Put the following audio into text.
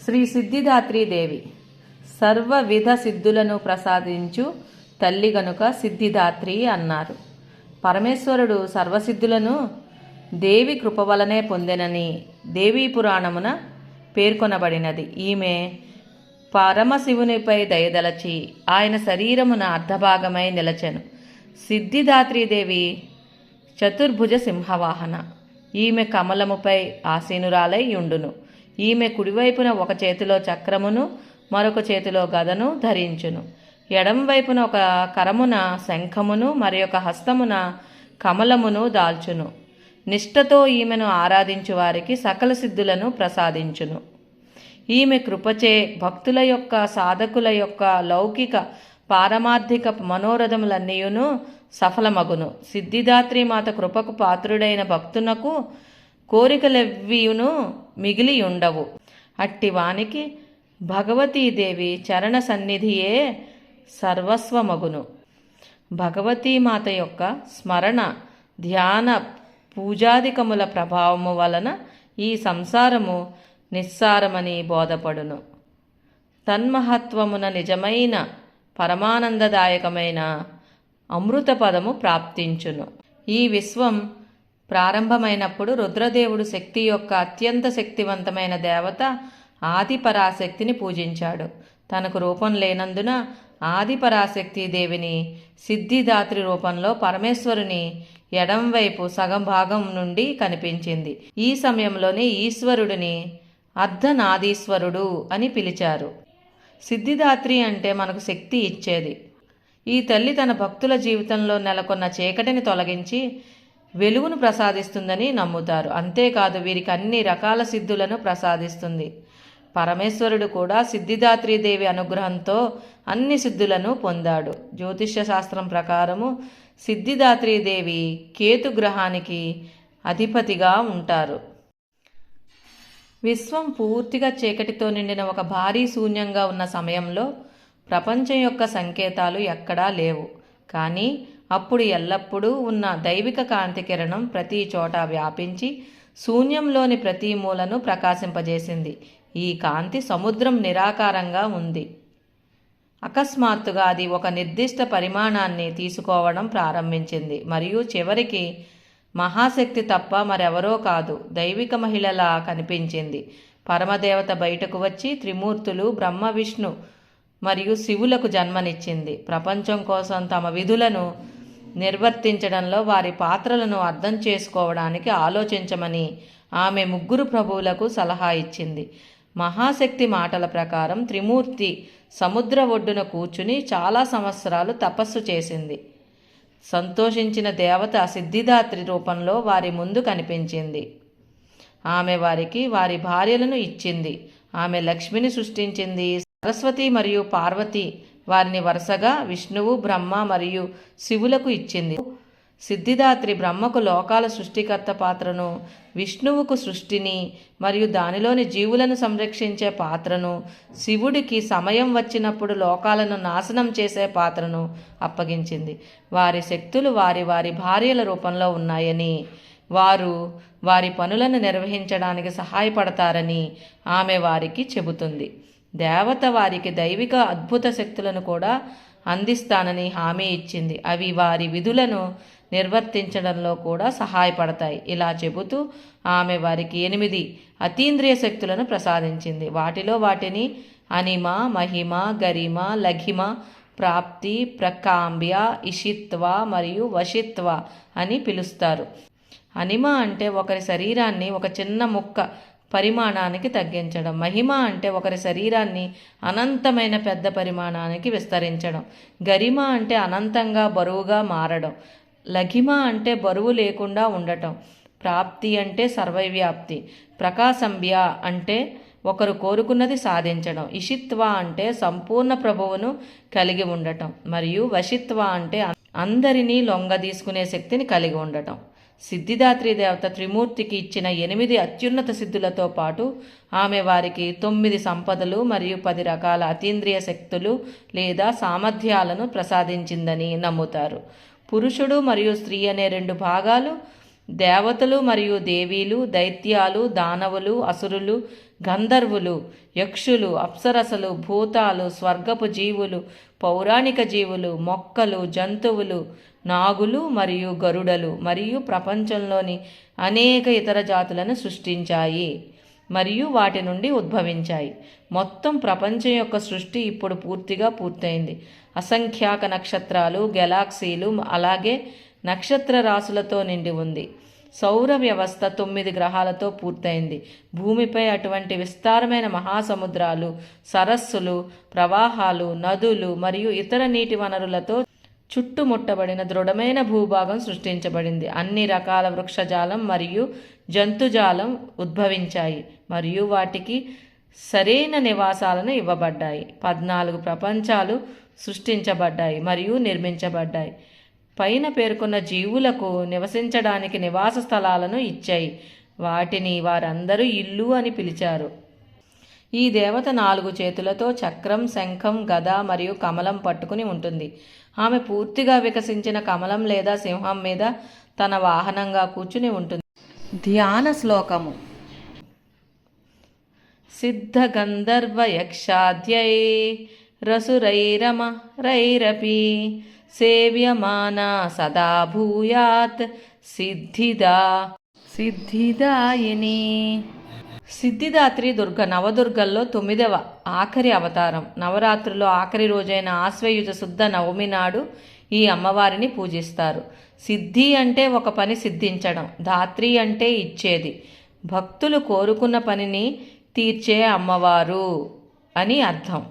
శ్రీ సిద్ధిదాత్రీదేవి సర్వవిధ సిద్ధులను ప్రసాదించు తల్లి గనుక సిద్ధిదాత్రి అన్నారు. పరమేశ్వరుడు సర్వసిద్ధులను దేవి కృప వలనే పొందెనని దేవీ పురాణమున పేర్కొనబడినది. ఈమె పరమశివునిపై దయదలచి ఆయన శరీరమున అర్ధభాగమై నిలచెను. సిద్ధిదాత్రీదేవి చతుర్భుజ సింహవాహన. ఈమె కమలముపై ఆసీనురాలై యుండును. ఈమె కుడివైపున ఒక చేతిలో చక్రమును మరొక చేతిలో గదను ధరించును. ఎడమవైపున ఒక కరమున శంఖమును మరి ఒక హస్తమున కమలమును దాల్చును. నిష్ఠతో ఈమెను ఆరాధించు వారికి సకల సిద్ధులను ప్రసాదించును. ఈమె కృపచే భక్తుల యొక్క సాధకుల యొక్క లౌకిక పారమార్థిక మనోరథములన్నీయును సఫలమగును. సిద్ధిదాత్రి మాత కృపకు పాత్రుడైన భక్తునకు కోరికలెవ్వియును మిగిలి ఉండవు. అట్టి వానికి భగవతీదేవి చరణ సన్నిధియే సర్వస్వమగును. భగవతీమాత యొక్క స్మరణ ధ్యాన పూజాదికముల ప్రభావము వలన ఈ సంసారము నిస్సారమని బోధపడును. తన్మహత్వమున నిజమైన పరమానందదాయకమైన అమృత పదము ప్రాప్తించును. ఈ విశ్వం ప్రారంభమైనప్పుడు రుద్రదేవుడు శక్తి యొక్క అత్యంత శక్తివంతమైన దేవత ఆదిపరాశక్తిని పూజించాడు. తనకు రూపం లేనందున ఆదిపరాశక్తి దేవిని సిద్ధిదాత్రి రూపంలో పరమేశ్వరుని ఎడంవైపు సగం భాగం నుండి కనిపించింది. ఈ సమయంలోనే ఈశ్వరుడిని అర్ధనాదీశ్వరుడు అని పిలిచారు. సిద్ధిదాత్రి అంటే మనకు శక్తి ఇచ్చేది. ఈ తల్లి తన భక్తుల జీవితంలో నెలకొన్న చీకటిని తొలగించి వెలుగును ప్రసాదిస్తుందని నమ్ముతారు. అంతేకాదు వీరికి అన్ని రకాల సిద్ధులను ప్రసాదిస్తుంది. పరమేశ్వరుడు కూడా సిద్ధిదాత్రీదేవి అనుగ్రహంతో అన్ని సిద్ధులను పొందాడు. జ్యోతిష్య శాస్త్రం ప్రకారము సిద్ధిదాత్రీదేవి కేతు గ్రహానికి అధిపతిగా ఉంటారు. విశ్వం పూర్తిగా చీకటితో నిండిన ఒక భారీ శూన్యంగా ఉన్న సమయంలో ప్రపంచం యొక్క సంకేతాలు ఎక్కడా లేవు. కానీ అప్పుడు ఎల్లప్పుడూ ఉన్న దైవిక కాంతి కిరణం ప్రతి చోట వ్యాపించి శూన్యంలోని ప్రతి మూలను ప్రకాశింపజేసింది. ఈ కాంతి సముద్రం నిరాకారంగా ఉంది. అకస్మాత్తుగా అది ఒక నిర్దిష్ట పరిమాణాన్ని తీసుకోవడం ప్రారంభించింది మరియు చివరికి మహాశక్తి తప్ప మరెవరో కాదు దైవిక మహిళలా కనిపించింది. పరమదేవత బయటకు వచ్చి త్రిమూర్తులు బ్రహ్మ విష్ణు మరియు శివులకు జన్మనిచ్చింది. ప్రపంచం కోసం తమ విధులను నిర్వర్తించడంలో వారి పాత్రలను అర్థం చేసుకోవడానికి ఆలోచించమని ఆమె ముగ్గురు ప్రభువులకు సలహా ఇచ్చింది. మహాశక్తి మాటల ప్రకారం త్రిమూర్తి సముద్ర ఒడ్డున కూర్చుని చాలా సంవత్సరాలు తపస్సు చేసింది. సంతోషించిన దేవత సిద్ధిదాత్రి రూపంలో వారి ముందు కనిపించింది. ఆమె వారికి వారి భార్యలను ఇచ్చింది. ఆమె లక్ష్మిని సృష్టించింది. సరస్వతి మరియు పార్వతి వారిని వరుసగా విష్ణువు బ్రహ్మ మరియు శివులకు ఇచ్చింది. సిద్ధిదాత్రి బ్రహ్మకు లోకాల సృష్టికర్త పాత్రను, విష్ణువుకు సృష్టిని మరియు దానిలోని జీవులను సంరక్షించే పాత్రను, శివుడికి సమయం వచ్చినప్పుడు లోకాలను నాశనం చేసే పాత్రను అప్పగించింది. వారి శక్తులు వారి వారి భార్యల రూపంలో ఉన్నాయని, వారు వారి పనులను నిర్వహించడానికి సహాయపడతారని ఆమె వారికి చెబుతుంది. దేవత వారికి దైవిక అద్భుత శక్తులను కూడా అందిస్తానని హామీ ఇచ్చింది. అవి వారి విధులను నిర్వర్తించడంలో కూడా సహాయపడతాయి. ఇలా చెబుతూ ఆమె వారికి 8 అతీంద్రియ శక్తులను ప్రసాదించింది. వాటిని అనిమ, మహిమ, గరిమ, లఘిమ, ప్రాప్తి, ప్రకాంబ్య, ఇషిత్వ మరియు వశిత్వ అని పిలుస్తారు. అనిమ అంటే ఒకరి శరీరాన్ని ఒక చిన్న ముక్క పరిమాణానికి తగ్గించడం. మహిమ అంటే ఒకరి శరీరాన్ని అనంతమైన పెద్ద పరిమాణానికి విస్తరించడం. గరిమ అంటే అనంతంగా బరువుగా మారడం. లఘిమ అంటే బరువు లేకుండా ఉండటం. ప్రాప్తి అంటే సర్వవ్యాప్తి. ప్రకాశంబ్య అంటే ఒకరు కోరుకున్నది సాధించడం. ఇషిత్వ అంటే సంపూర్ణ ప్రభువును కలిగి ఉండటం. మరియు వశిత్వ అంటే అందరినీ లొంగదీసుకునే శక్తిని కలిగి ఉండటం. సిద్ధిదాత్రి దేవత త్రిమూర్తికి ఇచ్చిన 8 అత్యున్నత సిద్ధులతో పాటు ఆమె వారికి 9 సంపదలు మరియు 10 రకాల అతీంద్రియ శక్తులు లేదా సామర్థ్యాలను ప్రసాదించిందని నమ్ముతారు. పురుషుడు మరియు స్త్రీ అనే 2 భాగాలు దేవతలు మరియు దేవీలు, దైత్యాలు, దానవులు, అసురులు, గంధర్వులు, యక్షులు, అప్సరసలు, భూతాలు, స్వర్గపు జీవులు, పౌరాణిక జీవులు, మొక్కలు, జంతువులు, నాగులు మరియు గరుడలు మరియు ప్రపంచంలోని అనేక ఇతర జాతులను సృష్టించాయి మరియు వాటి నుండి ఉద్భవించాయి. మొత్తం ప్రపంచం యొక్క సృష్టి ఇప్పుడు పూర్తిగా పూర్తయింది. అసంఖ్యాక నక్షత్రాలు, గెలాక్సీలు, అలాగే నక్షత్ర రాశులతో నిండి ఉంది. సౌర వ్యవస్థ 9 గ్రహాలతో పూర్తయింది. భూమిపై అటువంటి విస్తారమైన మహాసముద్రాలు, సరస్సులు, ప్రవాహాలు, నదులు మరియు ఇతర నీటి వనరులతో చుట్టుముట్టబడిన దృఢమైన భూభాగం సృష్టించబడింది. అన్ని రకాల వృక్షజాలం మరియు జంతుజాలం ఉద్భవించాయి మరియు వాటికి సరైన నివాసాలను ఇవ్వబడ్డాయి. 14 ప్రపంచాలు సృష్టించబడ్డాయి మరియు నిర్మించబడ్డాయి. పైన పేర్కొన్న జీవులకు నివసించడానికి నివాస స్థలాలను ఇచ్చాయి. వాటిని వారందరూ ఇల్లు అని పిలిచారు. ఈ దేవత 4 చేతులతో చక్రం, శంఖం, గద మరియు కమలం పట్టుకుని ఉంటుంది. ఆమె పూర్తిగా వికసించిన కమలం లేదా సింహం మీద తన వాహనంగా కూర్చుని ఉంటుంది. ధ్యాన శ్లోకము. సిద్ధ గంధర్వ యక్షాద్యై రసురైరమ రైరపి సేవ్యమాన సదా భూయాత్ సిద్ధిదాయిని. సిద్ధిదాత్రి దుర్గ నవదుర్గల్లో 9వ ఆఖరి అవతారం. నవరాత్రుల్లో ఆఖరి రోజైన ఆశ్వయుజ శుద్ధ నవమి నాడు ఈ అమ్మవారిని పూజిస్తారు. సిద్ధి అంటే ఒక పని సిద్ధించడం, ధాత్రి అంటే ఇచ్చేది, భక్తులు కోరుకున్న పనిని తీర్చే అమ్మవారు అని అర్థం.